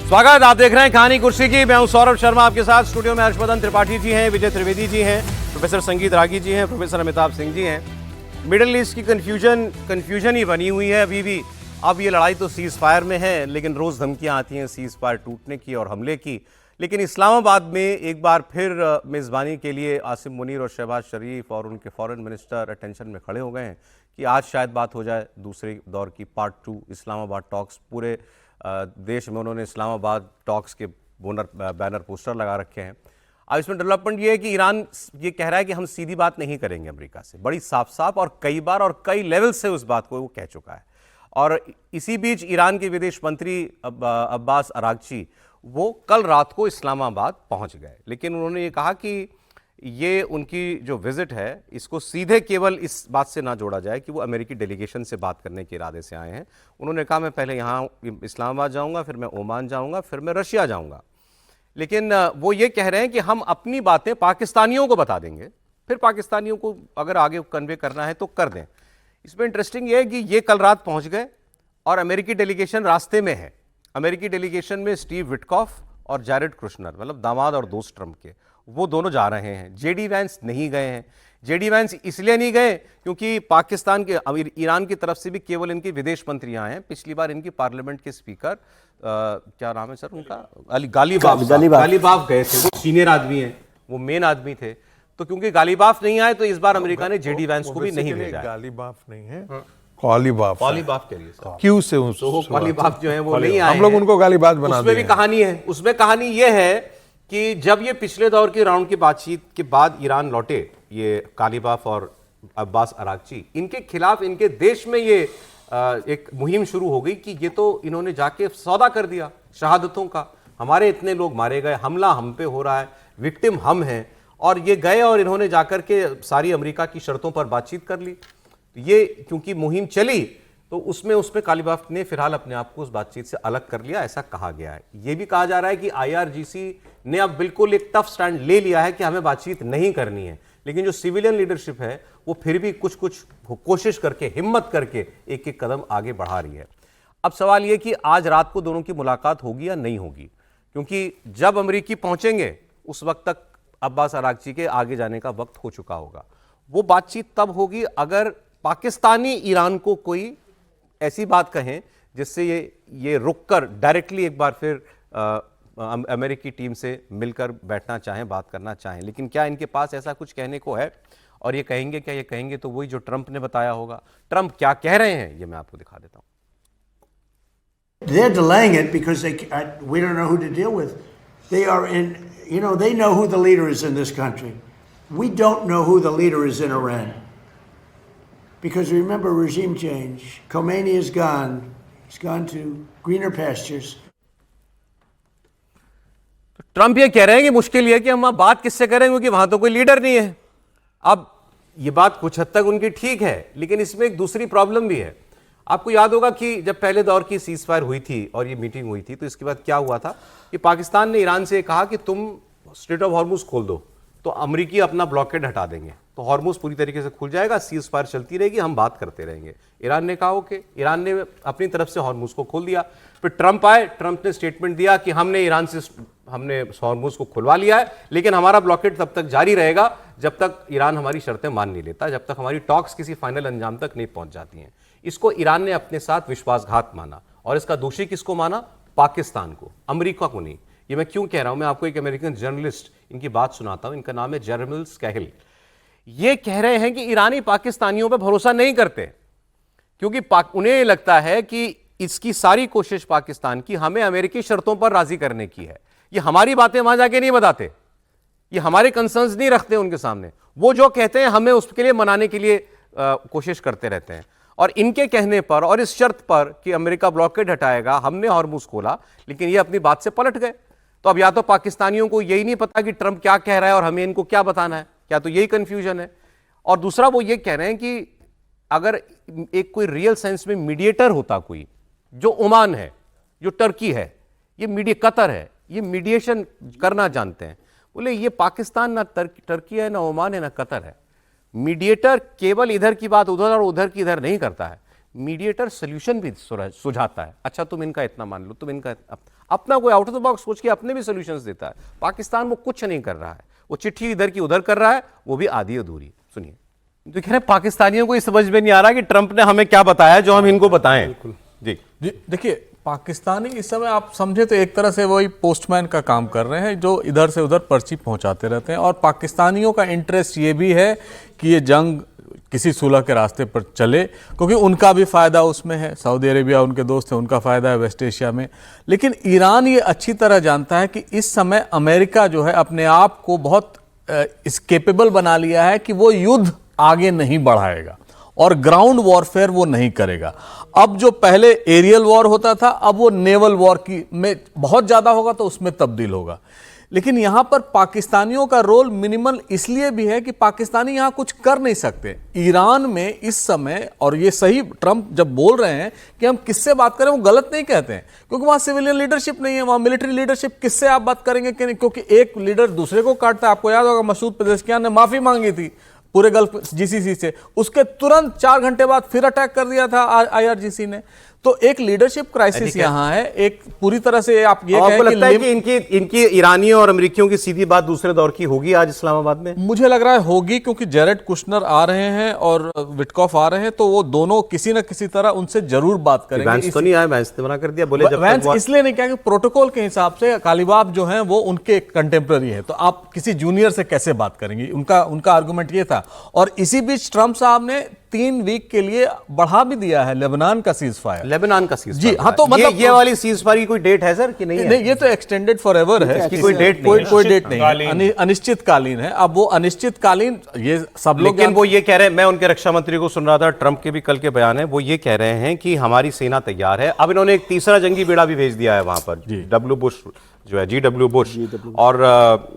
स्वागत, आप देख रहे हैं कहानी कुर्सी की। मैं हूं सौरभ शर्मा, आपके साथ स्टूडियो में हर्षवर्धन त्रिपाठी जी हैं, विजय त्रिवेदी जी हैं, प्रोफेसर संगीत रागी जी हैं, प्रोफेसर अमिताभ सिंह जी हैं। मिडिल ईस्ट की कन्फ्यूजन ही बनी हुई है अभी भी। अब ये लड़ाई तो सीज फायर में है, लेकिन रोज़ धमकियाँ आती हैं सीज फायर टूटने की और हमले की। लेकिन इस्लामाबाद में एक बार फिर मेज़बानी के लिए आसिम मुनीर और शहबाज शरीफ और उनके फॉरेन मिनिस्टर अटेंशन में खड़े हो गए हैं कि आज शायद बात हो जाए दूसरे दौर की पार्ट 2 इस्लामाबाद टॉक्स। पूरे देश में उन्होंने इस्लामाबाद टॉक्स के बैनर पोस्टर लगा रखे हैं। अब इसमें डेवलपमेंट ये है कि ईरान ये कह रहा है कि हम सीधी बात नहीं करेंगे अमेरिका से, बड़ी साफ साफ और कई बार और कई लेवल से उस बात को वो कह चुका है। और इसी बीच ईरान के विदेश मंत्री अब्बास अरागची वो कल रात को इस्लामाबाद पहुंच गए, लेकिन उन्होंने ये कहा कि ये उनकी जो विजिट है इसको सीधे केवल इस बात से ना जोड़ा जाए कि वो अमेरिकी डेलीगेशन से बात करने के इरादे से आए हैं। उन्होंने कहा मैं पहले यहाँ इस्लामाबाद जाऊँगा, फिर मैं ओमान जाऊँगा, फिर मैं रशिया जाऊँगा। लेकिन वो ये कह रहे हैं कि हम अपनी बातें पाकिस्तानियों को बता देंगे, फिर पाकिस्तानियों को अगर आगे कन्वे करना है तो कर दें। इसमें इंटरेस्टिंग ये है कि ये कल रात पहुँच गए और अमेरिकी डेलीगेशन रास्ते में है। अमेरिकी डेलीगेशन में स्टीव विटकॉफ और जैरेड कुश्नर, मतलब दामाद और दोस्त ट्रंप के, वो दोनों जा रहे हैं। जेडी वैंस नहीं गए हैं। जेडी वैंस इसलिए नहीं गए क्योंकि पाकिस्तान के ईरान की तरफ से भी केवल इनके विदेश मंत्री आए हैं। पिछली बार इनकी पार्लियामेंट के स्पीकर क्या नाम है सर उनका, गालिबाफ गए थे। वो सीनियर आदमी हैं, वो मेन आदमी थे। तो क्योंकि गालिबाफ नहीं आए तो इस बार अमेरिका ने जेडी वैंस को भी नहीं भेजा। गालिबाफ नहीं है, कॉलीबाफ कॉलीबाफ के लिए क्यों से कॉलीबाफ जो है वो नहीं आए, हम लोग उनको गालिबाफ बना उसमें भी कहानी है। उसमें कहानी ये है कि जब ये पिछले दौर की राउंड की बातचीत के बाद ईरान लौटे, ये कालीबाफ और अब्बास अरागची, इनके खिलाफ इनके देश में ये एक मुहिम शुरू हो गई कि ये तो इन्होंने जाके सौदा कर दिया शहादतों का, हमारे इतने लोग मारे गए, हमला हम पे हो रहा है, विक्टिम हम हैं। और ये गए और इन्होंने जाकर के सारी अमेरिका की शर्तों पर बातचीत कर ली। ये क्योंकि मुहिम चली तो उसमें कालीबाफ ने फिलहाल अपने आप को उस बातचीत से अलग कर लिया, ऐसा कहा गया है। यह भी कहा जा रहा है कि IRGC ने अब बिल्कुल एक टफ स्टैंड ले लिया है कि हमें बातचीत नहीं करनी है। लेकिन जो सिविलियन लीडरशिप है वो फिर भी कुछ कोशिश करके, हिम्मत करके एक एक कदम आगे बढ़ा रही है। अब सवाल यह कि आज रात को दोनों की मुलाकात होगी या नहीं होगी, क्योंकि जब अमेरिकी पहुंचेंगे उस वक्त तक अब्बास अरागची के आगे जाने का वक्त हो चुका होगा। वो बातचीत तब होगी अगर पाकिस्तानी ईरान को कोई ऐसी बात कहें जिससे ये रुककर डायरेक्टली एक बार फिर अमेरिकी टीम से मिलकर बैठना चाहें, बात करना चाहें। लेकिन क्या इनके पास ऐसा कुछ कहने को है? और ये कहेंगे क्या? ये कहेंगे तो वही जो ट्रंप ने बताया होगा। ट्रंप क्या कह रहे हैं ये मैं आपको दिखा देता हूं। They're delaying it because we don't know who to deal with. They are in, they know who the leader is in this country. We don't know who the leader is in Iran. Because remember, regime change. Khomeini is gone. He's gone to greener pastures. तो Trump ये कह रहे हैं कि मुश्किल ये कि हम बात किससे करें क्योंकि वहां तो कोई लीडर नहीं है। अब ये बात कुछ हद तक उनकी ठीक है, लेकिन इसमें एक दूसरी प्रॉब्लम भी है। आपको याद होगा कि जब पहले दौर की सीज फायर हुई थी और ये मीटिंग हुई थी तो इसके बाद क्या हुआ था कि पाकिस्तान ने ईरान से कहा कि तुम स्ट्रेट ऑफ हॉर्मुज खोल दो तो अमेरिकी अपना ब्लॉकेड हटा देंगे, तो हॉर्मुज पूरी तरीके से खुल जाएगा, सीज फायर चलती रहेगी, हम बात करते रहेंगे। ईरान ने कहा ओके, ईरान ने अपनी तरफ से हॉर्मुज को खोल दिया। फिर ट्रंप आए, ट्रंप ने स्टेटमेंट दिया कि हमने हॉर्मुज को खुलवा लिया है, लेकिन हमारा ब्लॉकेड तब तक जारी रहेगा जब तक ईरान हमारी शर्तें मान नहीं लेता, जब तक हमारी टॉक्स किसी फाइनल अंजाम तक नहीं पहुंच जाती हैं। इसको ईरान ने अपने साथ विश्वासघात माना और इसका दोषी किसको माना? पाकिस्तान को, अमेरिका को नहीं। ये मैं क्यों कह रहा हूं? मैं आपको एक अमेरिकन जर्नलिस्ट इनकी बात सुनाता हूं, इनका नाम है जेरेमी स्कैहिल। ये कह रहे हैं कि ईरानी पाकिस्तानियों पर भरोसा नहीं करते क्योंकि उन्हें लगता है कि इसकी सारी कोशिश पाकिस्तान की हमें अमेरिकी शर्तों पर राजी करने की है। ये हमारी बातें वहां जाके नहीं बताते, ये हमारे कंसर्न्स नहीं रखते उनके सामने। वो जो कहते हैं हमें उसके लिए मनाने के लिए कोशिश करते रहते हैं। और इनके कहने पर और इस शर्त पर कि अमेरिका ब्लॉकेड हटाएगा, हमने हॉर्मुज खोला, लेकिन ये अपनी बात से पलट गए। तो अब या तो पाकिस्तानियों को यही नहीं पता कि ट्रंप क्या कह रहा है और हमें इनको क्या बताना है, क्या तो यही कंफ्यूजन है। और दूसरा वो ये कह रहे हैं कि अगर एक कोई रियल सेंस में मीडिएटर होता, कोई जो ओमान है, जो टर्की है, ये कतर है, ये मीडिएशन करना जानते हैं। बोले ये पाकिस्तान ना टर्की है, ना ओमान है, ना कतर है। मीडिएटर केवल इधर की बात उधर और उधर की इधर नहीं करता है। मीडिएटर सोल्यूशन भी सुझाता है। अच्छा तुम इनका इतना मान लो, तुम इनका अपना कोई आउट ऑफ द बॉक्स सोच के अपने भी सोल्यूशंस देता है। पाकिस्तान वो कुछ नहीं कर रहा है, वो चिट्ठी इधर की उधर कर रहा है, वो भी आधी अधूरी। सुनिए, तो कह रहे पाकिस्तानियों को समझ में नहीं आ रहा कि ट्रंप ने हमें क्या बताया जो हम इनको बताएं। जी देखिए, पाकिस्तानी इस समय आप समझे तो एक तरह से वही पोस्टमैन का काम कर रहे हैं जो इधर से उधर पर्ची पहुंचाते रहते हैं। और पाकिस्तानियों का इंटरेस्ट ये भी है कि ये जंग किसी सुलह के रास्ते पर चले, क्योंकि उनका भी फ़ायदा उसमें है। सऊदी अरेबिया उनके दोस्त हैं, उनका फ़ायदा है वेस्ट एशिया में। लेकिन ईरान ये अच्छी तरह जानता है कि इस समय अमेरिका जो है अपने आप को बहुत कैपेबल बना लिया है कि वो युद्ध आगे नहीं बढ़ाएगा और ग्राउंड वॉरफेयर वो नहीं करेगा। अब जो पहले एरियल वॉर होता था, अब वो नेवल वॉर की में बहुत ज़्यादा होगा तो उसमें तब्दील होगा। लेकिन यहाँ पर पाकिस्तानियों का रोल मिनिमल इसलिए भी है कि पाकिस्तानी यहाँ कुछ कर नहीं सकते। ईरान में इस समय, और ये सही ट्रंप जब बोल रहे हैं कि हम किससे बात करें, वो गलत नहीं कहते हैं, क्योंकि वहाँ सिविलियन लीडरशिप नहीं है, वहाँ मिलिट्री लीडरशिप, किससे आप बात करेंगे कि नहीं, क्योंकि एक लीडर दूसरे को काटता है। आपको याद होगा मसूद पेजेश्कियान ने माफ़ी मांगी थी पूरे गल्फ जीसीसी से, उसके तुरंत 4 घंटे बाद फिर अटैक कर दिया था आईआरजीसी ने। तो एक लीडरशिप क्राइसिस यहाँ है, एक पूरी तरह से आप ये आपको लगता है कि इनकी ईरानियों और अमेरिकियों की सीधी बात दूसरे दौर की होगी आज इस्लामाबाद में? मुझे लग रहा है होगी, क्योंकि जेरेड कुशनर आ रहे हैं और विटकॉफ आ रहे हैं, तो वो दोनों किसी न किसी तरह उनसे जरूर बात करेंगे। वैंस तो नहीं आया, वैंस ने मना कर दिया, बोले जब वैंस इसलिए नहीं किया कि प्रोटोकॉल के हिसाब से कालीबाफ जो हैं वो उनके कंटेम्प्रेरी है, तो आप किसी जूनियर से कैसे बात करेंगे, उनका आर्गुमेंट ये था। और इसी बीच ट्रंप साहब ने 3 वीक के लिए बढ़ा भी दिया है लेबनान का सीज फायर। लेबनान का सीज जी हाँ, तो मतलब ये वाली सीज फायर की कोई डेट है सर कि नहीं है? नहीं, ये तो एक्सटेंडेड फॉर एवर है, इसकी कोई डेट नहीं, कोई डेट नहीं है, अनिश्चितकालीन है। अब वो अनिश्चितकालीन ये सब लोग, लेकिन वो ये कह रहे हैं, मैं उनके रक्षा मंत्री को सुन रहा था, ट्रंप के भी कल के बयान है, वो ये कह रहे हैं कि हमारी सेना तैयार है। अब इन्होंने एक तीसरा जंगी बेड़ा भी भेज दिया है वहां पर, GW बुश, और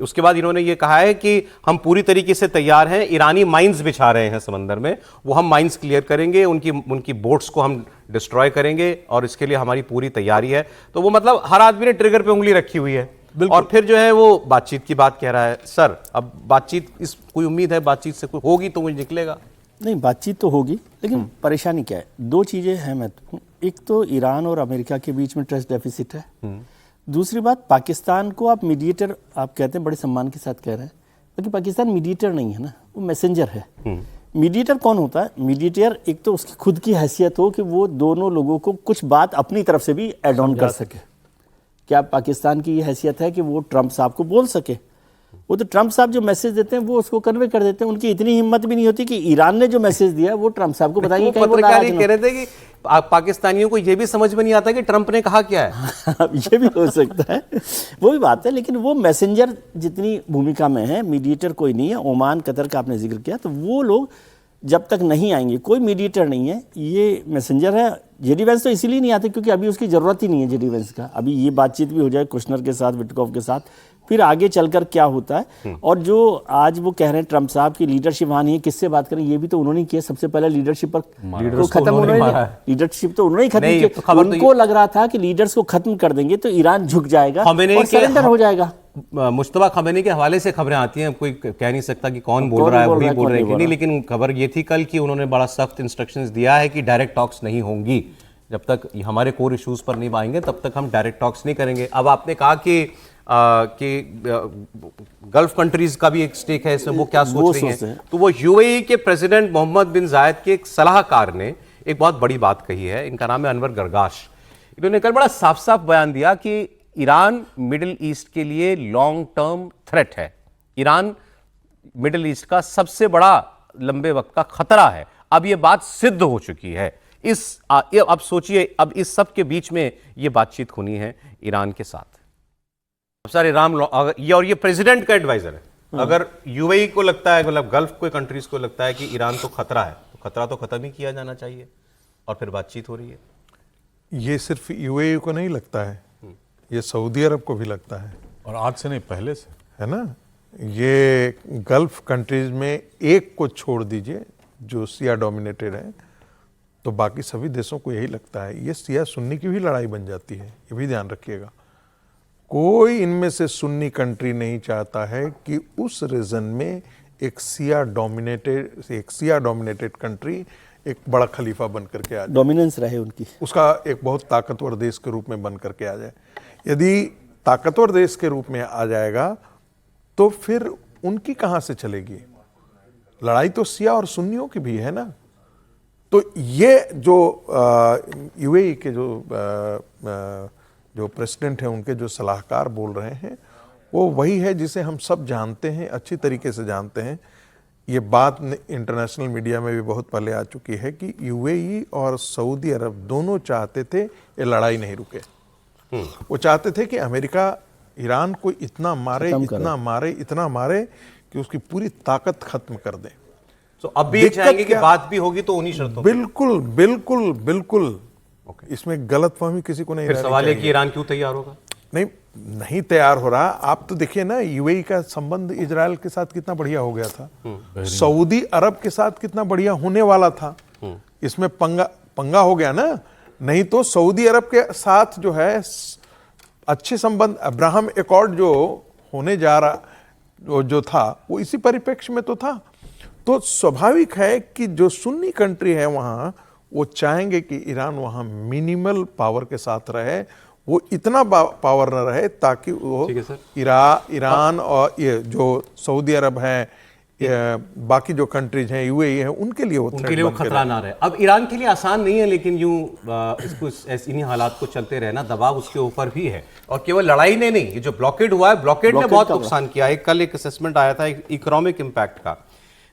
उसके बाद इन्होंने ये कहा है कि हम पूरी तरीके से तैयार हैं। ईरानी माइंस बिछा रहे हैं समंदर में, वो हम माइंस क्लियर करेंगे, उनकी बोट्स को हम डिस्ट्रॉय करेंगे, और इसके लिए हमारी पूरी तैयारी है। तो वो मतलब हर आदमी ने ट्रिगर पे उंगली रखी हुई है, और फिर जो है वो बातचीत की बात कह रहा है। सर अब बातचीत, कोई उम्मीद है बातचीत से कोई होगी तो मुझे निकलेगा? नहीं, बातचीत तो होगी, लेकिन परेशानी क्या है? 2 चीज़ें हैं महत्वपूर्ण। एक तो ईरान और अमेरिका के बीच में ट्रस्ट डेफिसिट है। दूसरी बात, पाकिस्तान को आप मीडिएटर आप कहते हैं, बड़े सम्मान के साथ कह रहे हैं, लेकिन पाकिस्तान मीडिएटर नहीं है ना, वो मैसेंजर है। मीडिएटर कौन होता है? मीडिएटर एक तो उसकी खुद की हैसियत हो कि वो दोनों लोगों को कुछ बात अपनी तरफ से भी ऐड ऑन कर सके। क्या पाकिस्तान की ये हैसियत है कि वो ट्रंप साहब को बोल सके? वो तो ट्रंप साहब जो मैसेज देते हैं वो उसको कन्वे कर देते हैं। उनकी इतनी हिम्मत भी नहीं होती कि ईरान ने जो मैसेज दिया वो ट्रंप साहब को बताएंगे। पत्रकार कह रहे थे कि पाकिस्तानियों को ये भी समझ में नहीं आता कि ट्रंप ने कहा क्या है। ये भी हो सकता है, वो भी बात है, लेकिन वो मैसेंजर जितनी भूमिका में है, मीडिएटर कोई नहीं है। ओमान, कतर का आपने जिक्र किया, तो वो लोग जब तक नहीं आएंगे, कोई मीडिएटर नहीं है, ये मैसेंजर है। जेडी वेंस तो इसीलिए नहीं आते क्योंकि अभी उसकी ज़रूरत ही नहीं है जेडी वेंस का। अभी ये बातचीत भी हो जाए कुशनर के साथ, विटकॉफ के साथ, फिर आगे चलकर क्या होता है। और जो आज वो कह रहे हैं ट्रंप साहब की लीडरशिप वहाँ नहीं है, किससे बात करें, ये भी तो उन्होंने किया। सबसे पहले लीडरशिप पर तो खत्म उन्होंने, लीडरशिप तो उन्होंने ही खत्म किया। उनको लग रहा था कि लीडर्स को खत्म कर देंगे तो ईरान झुक जाएगा और सरेंडर हो जाएगा। मुश्तबा खमेनी के हवाले से खबरें आती हैं, कोई कह नहीं सकता कि कौन बोल रहा है, वही बोल रहे हैं कि नहीं, लेकिन खबर ये थी कल कि उन्होंने बड़ा सख्त इंस्ट्रक्शंस दिया है कि डायरेक्ट टॉक्स नहीं होंगी जब तक हमारे कोर इश्यूज पर नहीं आएंगे, तब तक हम डायरेक्ट टॉक्स नहीं करेंगे। अब आपने कहा कि गल्फ कंट्रीज का भी एक स्टेक है इसमें, वो क्या सोच रही हैं? तो वो यूएई के प्रेसिडेंट मोहम्मद बिन जायद के एक सलाहकार ने एक बहुत बड़ी बात कही है। इनका नाम है अनवर गरगाश। इन्होंने कल बड़ा साफ साफ बयान दिया कि ईरान मिडिल ईस्ट के लिए लॉन्ग टर्म थ्रेट है। ईरान मिडिल ईस्ट का सबसे बड़ा लंबे वक्त का खतरा है। अब ये बात सिद्ध हो चुकी है। अब सोचिए, अब इस सब के बीच में ये बातचीत होनी है ईरान के साथ। अब सर ये प्रेसिडेंट का एडवाइजर है। अगर यूएई को लगता है, मतलब गल्फ के कंट्रीज को लगता है कि ईरान तो खतरा है, तो खतरा तो खत्म ही किया जाना चाहिए, और फिर बातचीत हो रही है। ये सिर्फ यूएई को नहीं लगता है, ये सऊदी अरब को भी लगता है, और आज से नहीं पहले से, है ना। ये गल्फ कंट्रीज में एक को छोड़ दीजिए जो शिया डोमिनेटेड है, तो बाकी सभी देशों को यही लगता है। ये शिया सुन्नी की भी लड़ाई बन जाती है, ये भी ध्यान रखिएगा। कोई इनमें से सुन्नी कंट्री नहीं चाहता है कि उस रीजन में एक शिया डोमिनेटेड कंट्री एक बड़ा खलीफा बन करके आ जाए, डोमिनेंस रहे उनकी, उसका एक बहुत ताकतवर देश के रूप में बन करके आ जाए। यदि ताकतवर देश के रूप में आ जाएगा तो फिर उनकी कहाँ से चलेगी? लड़ाई तो शिया और सुन्नियों की भी है ना। तो ये जो यूएई के जो प्रेसिडेंट हैं, उनके जो सलाहकार बोल रहे हैं, वो वही है जिसे हम सब जानते हैं, अच्छी तरीके से जानते हैं। ये बात इंटरनेशनल मीडिया में भी बहुत पहले आ चुकी है कि यूएई और सऊदी अरब दोनों चाहते थे ये लड़ाई नहीं रुके। वो चाहते थे कि अमेरिका ईरान को इतना मारे कि उसकी पूरी ताकत खत्म कर दे। तो अब भी चाहेंगे कि बात भी होगी तो उन्हीं शर्तों पे। बिल्कुल बिल्कुल बिल्कुल। इसमें गलतफहमी किसी को नहीं। फिर सवाल है कि ईरान क्यों तैयार होगा? नहीं तैयार हो रहा। आप तो देखिए ना, यूएई का संबंध इजराइल के साथ कितना बढ़िया हो गया था, सऊदी अरब के साथ कितना बढ़िया होने वाला था। इसमें पंगा हो गया ना। नहीं तो सऊदी अरब के साथ जो है अच्छे संबंध, अब्राहम एकॉर्ड जो होने जा रहा जो था, वो इसी परिप्रेक्ष्य में तो था। तो स्वाभाविक है कि जो सुन्नी कंट्री है वहां, वो चाहेंगे कि ईरान वहां मिनिमल पावर के साथ रहे, वो इतना पावर न रहे ताकि वो ईरान और ये जो सऊदी अरब है, बाकी जो कंट्रीज हैं, यूएई है, उनके लिए वो खतरा ना रहे। अब ईरान के लिए आसान नहीं है, लेकिन यूं इसको इन्हीं हालात को चलते रहना, दबाव उसके ऊपर भी है। और केवल लड़ाई ने नहीं, ये जो ब्लॉकेड हुआ है, ब्लॉकेड ने बहुत नुकसान किया है। कल एक असेसमेंट आया था इकोनॉमिक इंपैक्ट का।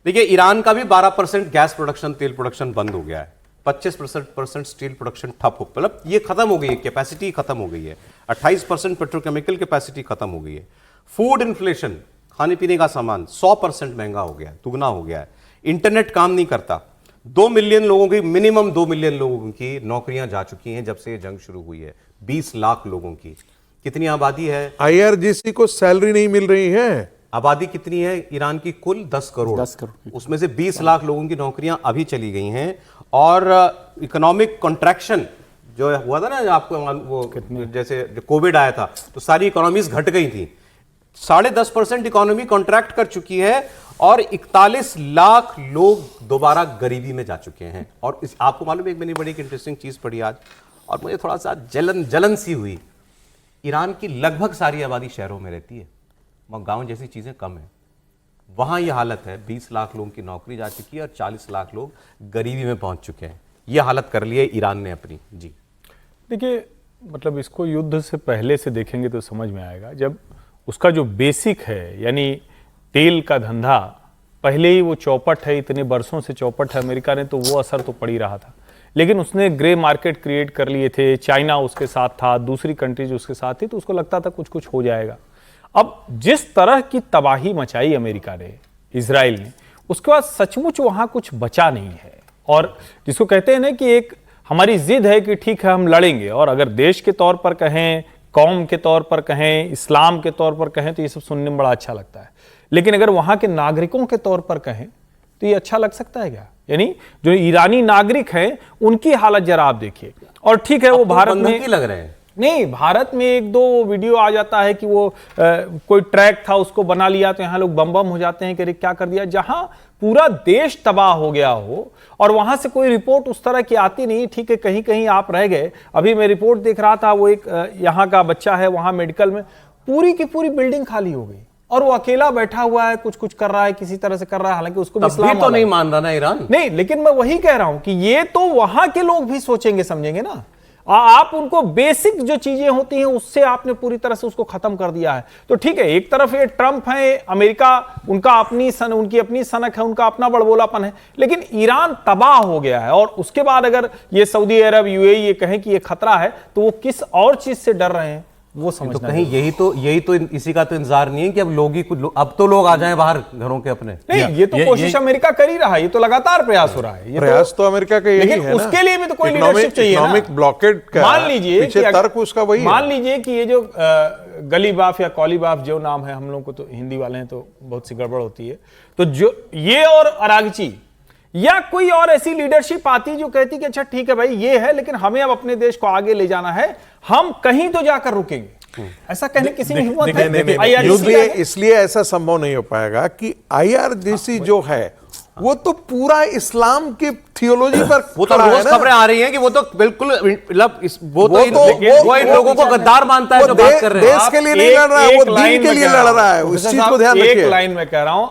देखिए, ईरान का भी 12% गैस प्रोडक्शन, तेल प्रोडक्शन बंद हो गया है। 25% स्टील प्रोडक्शन ठप हो, मतलब ये खत्म हो गई है, कैपेसिटी खत्म हो गई है। 28% पेट्रोकेमिकल कैपेसिटी खत्म हो गई है। फूड इन्फ्लेशन, खाने पीने का सामान 100% महंगा हो गया है, दुगना हो गया है। इंटरनेट काम नहीं करता। 2 मिलियन लोगों की, मिनिमम 2 मिलियन लोगों की नौकरियां जा चुकी हैं जब से ये जंग शुरू हुई है। 20 लाख लोगों की। कितनी आबादी है? IRGC को सैलरी नहीं मिल रही है। आबादी कितनी है ईरान की? कुल 10 करोड़। उसमें से 20 लाख लोगों की नौकरियां अभी चली गई हैं। और इकोनॉमिक कॉन्ट्रैक्शन जो हुआ था ना, आपको वो जैसे कोविड आया था तो सारी इकोनॉमीज घट गई थी। 10.5% इकोनॉमी कॉन्ट्रैक्ट कर चुकी है और 41 लाख लोग दोबारा गरीबी में जा चुके हैं। और आपको मालूम है, एक मैंने बड़ी इंटरेस्टिंग चीज पढ़ी आज और मुझे थोड़ा सा जलन सी हुई। ईरान की लगभग सारी आबादी शहरों में रहती है, वहां गांव जैसी चीजें कम है। वहां यह हालत है, 20 लाख लोगों की नौकरी जा चुकी है और 40 लाख लोग गरीबी में पहुंच चुके हैं। यह हालत कर ली है ईरान ने अपनी। जी देखिए, मतलब इसको युद्ध से पहले से देखेंगे तो समझ में आएगा। जब उसका जो बेसिक है, यानी तेल का धंधा, पहले ही वो चौपट है, इतने बरसों से चौपट है अमेरिका ने, तो वो असर तो पड़ ही रहा था। लेकिन उसने ग्रे मार्केट क्रिएट कर लिए थे, चाइना उसके साथ था, दूसरी कंट्रीज उसके साथ थी, तो उसको लगता था कुछ कुछ हो जाएगा। अब जिस तरह की तबाही मचाई अमेरिका ने, इजराइल ने, उसके बाद सचमुच वहां कुछ बचा नहीं है। और जिसको कहते हैं ना कि एक हमारी जिद है कि ठीक है हम लड़ेंगे, और अगर देश के तौर पर कहें, कौम के तौर पर कहें, इस्लाम के तौर पर कहें, तो ये सब सुनने में बड़ा अच्छा लगता है। लेकिन अगर वहां के नागरिकों के तौर पर कहें तो ये अच्छा लग सकता है क्या? यानी जो ईरानी नागरिक हैं उनकी हालत जरा आप देखिए। और ठीक है, वो भारत में लग रहे हैं, नहीं, भारत में एक दो वीडियो आ जाता है कि वो कोई ट्रैक था उसको बना लिया तो यहाँ लोग बम हो जाते हैं कि अरे क्या कर दिया। जहां पूरा देश तबाह हो गया हो और वहां से कोई रिपोर्ट उस तरह की आती नहीं। ठीक है, कहीं कहीं आप रह गए। अभी मैं रिपोर्ट देख रहा था, वो एक यहाँ का बच्चा है, वहां मेडिकल में पूरी की पूरी बिल्डिंग खाली हो गई और वो अकेला बैठा हुआ है, कुछ कुछ कर रहा है, किसी तरह से कर रहा है। हालांकि उसको इस्लाम तो नहीं मान रहा ना ईरान। नहीं, लेकिन मैं वही कह रहा हूं कि ये तो वहां के लोग भी सोचेंगे समझेंगे ना। आप उनको बेसिक जो चीजें होती हैं उससे आपने पूरी तरह से उसको खत्म कर दिया है। तो ठीक है, एक तरफ ये ट्रंप है, अमेरिका, उनकी अपनी सनक है, उनका अपना बड़बोलापन है, लेकिन ईरान तबाह हो गया है। और उसके बाद अगर ये सऊदी अरब, यूएई ये कहें कि ये खतरा है, तो वो किस और चीज से डर रहे हैं वो समझना। तो कहीं यही तो इसी का तो इंतजार नहीं है कि अब अब तो लोग आ जाएं बाहर घरों के अपने। नहीं, ये तो कोशिश अमेरिका कर ही रहा है, ये तो लगातार प्रयास हो रहा है। ये प्रयास तो अमेरिका का यही है ना। उसके लिए भी तो कोई लीडरशिप चाहिए ना। इकोनॉमिक ब्लॉकेड का मान लीजिए पीछे तर्क उसका वही है। मान लीजिए कि ये जो गली बाफ या कौली बाफ जो नाम है, हम लोग को तो हिंदी वाले हैं तो बहुत सी गड़बड़ होती है, तो जो ये और अरागची या कोई और ऐसी लीडरशिप आती जो कहती कि अच्छा ठीक है भाई ये है, लेकिन हमें अब अपने देश को आगे ले जाना है, हम कहीं तो जाकर रुकेंगे। ऐसा कहने किसी में हिम्मत है? इसलिए ऐसा संभव नहीं हो पाएगा कि IRGC जो है वो तो पूरा इस्लाम के थियोलॉजी पर वो तो खड़ा है रोज ना। खबरें आ रही हैं कि वो तो बिल्कुल मतलब वो वो इन लोगों को गद्दार मानता है वो जो बात कर रहे हैं। देश के लिए नहीं लड़ रहा है, वो दीन के लिए लड़ रहा है। उस चीज को ध्यान एक रखिए। लाइन में कह रहा हूं,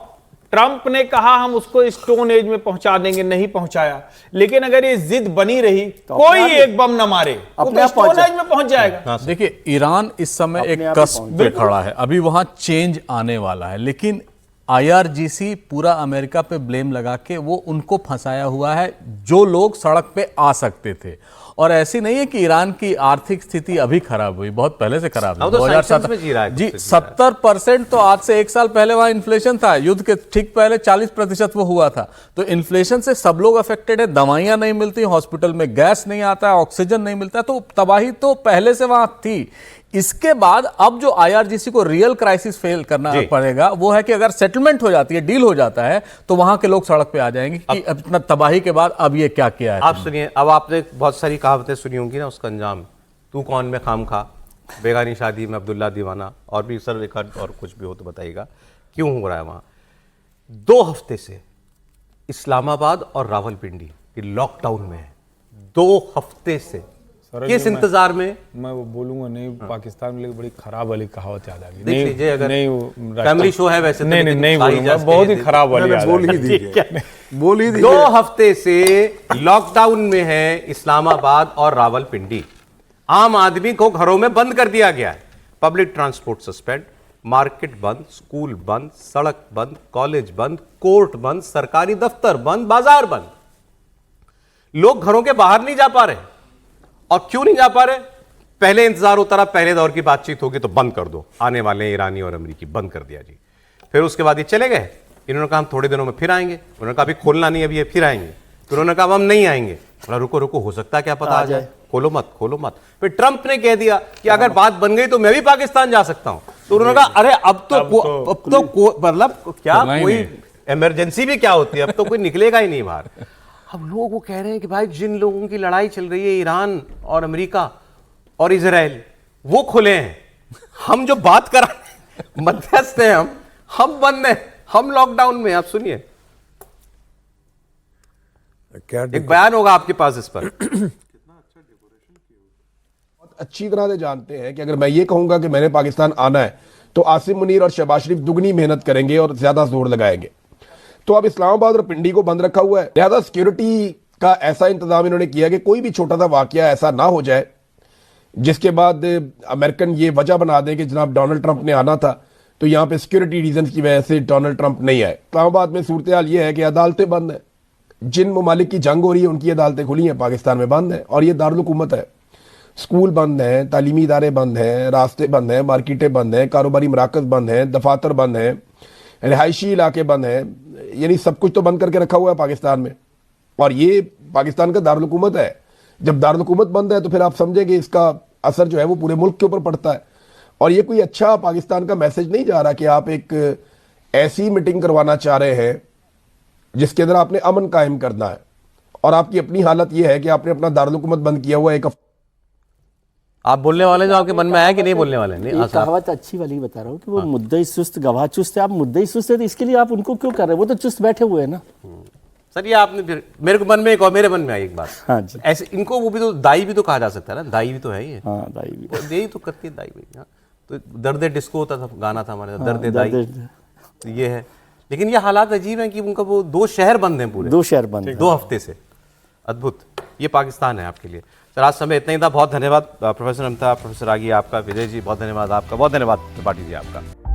ट्रंप ने कहा हम उसको स्टोन एज में पहुंचा देंगे, नहीं पहुंचाया। लेकिन अगर ये जिद बनी रही, कोई एक बम न मारे, वो अपने तो आप पहुंच स्टोन एज में पहुंच जाएगा। देखिए, ईरान इस समय एक अपने आप ही कस्ब पहुंच पे खड़ा है, अभी वहां चेंज आने वाला है, लेकिन IRGC पूरा अमेरिका पे ब्लेम लगा के वो उनको फंसाया हुआ है जो लोग सड़क पे आ सकते थे। और ऐसी नहीं है कि ईरान की आर्थिक स्थिति अभी खराब हुई, बहुत पहले से खराब अब हुई। तो sanctions में जी रहा है, जी, कुछ से जी रहा है। 70% तो आज से 1 साल पहले वहां इन्फ्लेशन था, युद्ध के ठीक पहले 40% वो हुआ था। तो इन्फ्लेशन से सब लोग अफेक्टेड है, दवाइयां नहीं मिलती, हॉस्पिटल में गैस नहीं आता है, ऑक्सीजन नहीं मिलता है, तो तबाही तो पहले से वहां थी। इसके बाद अब जो IRGC को रियल क्राइसिस फेल करना पड़ेगा वो है कि अगर सेटलमेंट हो जाती है, डील हो जाता है, तो वहां के लोग सड़क पे आ जाएंगे कि इतना तबाही के बाद अब ये क्या किया है। आप सुनिए, अब आपने बहुत सारी कहावतें सुनी होंगी ना, उसका अंजाम तू कौन में खाम खा, बेगानी शादी में अब्दुल्ला दीवाना, और भी सर रिकॉर्ड और कुछ भी हो तो बताइएगा क्यों हो रहा है वहां। 2 हफ्ते से इस्लामाबाद और रावलपिंडी की लॉकडाउन में है, 2 हफ्ते से। किस इंतजार में? मैं वो बोलूंगा नहीं, पाकिस्तान में लेकिन बड़ी खराब वाली कहावत याद आ गई। देख लीजिए, अगर नहीं वो फैमिली शो है वैसे तो, नहीं लेकिन नहीं भाई बोलूंगा, जस्ट बहुत कह ही दे- खराब वाली याद आ बोल ही गई। दीजिए, बोल ही 2 दीजिए। हफ्ते से लॉकडाउन में है इस्लामाबाद और रावलपिंडी। आम आदमी को घरों में बंद कर दिया गया है। पब्लिक ट्रांसपोर्ट सस्पेंड, मार्केट बंद, स्कूल बंद, सड़क बंद, कॉलेज बंद, कोर्ट बंद, सरकारी दफ्तर बंद, बाजार बंद। लोग घरों के बाहर नहीं जा पा रहे। और क्यों नहीं जा पा रहे? पहले इंतजार होता रहा, पहले दौर की बातचीत होगी तो बंद कर दो, आने वाले हैं ईरानी और अमेरिकी, बंद कर दिया जी। फिर उसके बाद ये चले गए, इन्होंने कहा हम थोड़े दिनों में फिर आएंगे, उन्होंने कहा अभी खोलना नहीं, अभी ये फिर आएंगे। फिर उन्होंने कहा हम नहीं आएंगे, बोला रुको रुको, हो सकता है क्या पता आ जाए, खोलो मत खोलो मत। फिर ट्रंप ने कह दिया कि अगर बात बन गई तो मैं भी पाकिस्तान जा सकता हूं। तो उन्होंने कहा अरे अब तो मतलब क्या कोई इमरजेंसी भी क्या होती है, अब तो कोई निकलेगा ही नहीं बाहर। अब लोग वो कह रहे हैं कि भाई जिन लोगों की लड़ाई चल रही है, ईरान और अमेरिका और इजराइल, वो खुले हैं, हम जो बात कर रहे हैं मध्यस्थ हैं, हम बंद हैं, हम लॉकडाउन में। आप सुनिए, क्या एक बयान होगा आपके पास इस पर। अच्छी तरह से जानते हैं कि अगर मैं ये कहूंगा कि मैंने पाकिस्तान आना है तो आसिम मुनीर और शहबाज शरीफ दुगनी मेहनत करेंगे और ज्यादा जोर लगाएंगे। तो अब इस्लामाबाद और पिंडी को बंद रखा हुआ है, लिहाजा सिक्योरिटी का ऐसा इंतजाम इन्होंने किया कि कोई भी छोटा सा वाकया ऐसा ना हो जाए जिसके बाद अमेरिकन ये वजह बना दें कि जनाब डोनाल्ड ट्रंप ने आना था, तो यहाँ पे सिक्योरिटी रीजन की वजह से डोनाल्ड ट्रंप नहीं आए। इस्लामाबाद में सूरत हाल ये है कि अदालतें बंद हैं, जिन ममालिक की जंग हो रही है उनकी अदालतें खुली हैं, पाकिस्तान में बंद हैं, और ये दारुल हुकूमत है। स्कूल बंद हैं, तालीमी इदारे बंद हैं, रास्ते बंद हैं, मार्केटें बंद हैं, कारोबारी मराकज बंद हैं, दफातर बंद हैं, रिहायशी इलाके बंद हैं, यानी सब कुछ तो बंद करके रखा हुआ है पाकिस्तान में। और ये पाकिस्तान का दारुल हुकूमत है। जब दारुल हुकूमत बंद है तो फिर आप समझेंगे इसका असर जो है वो पूरे मुल्क के ऊपर पड़ता है। और ये कोई अच्छा पाकिस्तान का मैसेज नहीं जा रहा कि आप एक ऐसी मीटिंग करवाना चाह रहे हैं जिसके अंदर आपने अमन कायम करना है, और आपकी अपनी हालत ये है कि आपने अपना दारुल हुकूमत बंद किया हुआ एक। आप बोलने वाले जो आपके मन में आया कि नहीं बोलने वाले? नहीं, ये कहावत अच्छी वाली बता रहा हूँ कि वो मुद्दई सुस्त गवाह चुस्त है। आप मुद्दई सुस्त है तो इसके लिए आप उनको क्यों कर रहे हैं? वो तो चुस्त बैठे हुए हैं ना। सर ये आपने फिर मेरे को मन में एक और मेरे मन में आई एक बात। हाँ जी। ऐसे इनको वो भी तो दाई भी तो कहा जा सकता है ना, दाई भी तो है ये। हाँ दाई भी। वो यही तो करती है दाई भी। हाँ। तो दर्द डिस्को होता था, गाना था हमारे, दर्द दाई। तो ये है, लेकिन ये हालात अजीब हैं कि उनका वो 2 शहर बंद हैं पूरे, 2 शहर बंद हैं 2 हफ्ते से। अद्भुत, ये पाकिस्तान है आपके लिए। सर आज समय इतना ही था, बहुत धन्यवाद प्रोफेसर अमिताभ, प्रोफेसर रागी आपका, विजय जी बहुत धन्यवाद आपका, बहुत धन्यवाद त्रिपाठी जी आपका।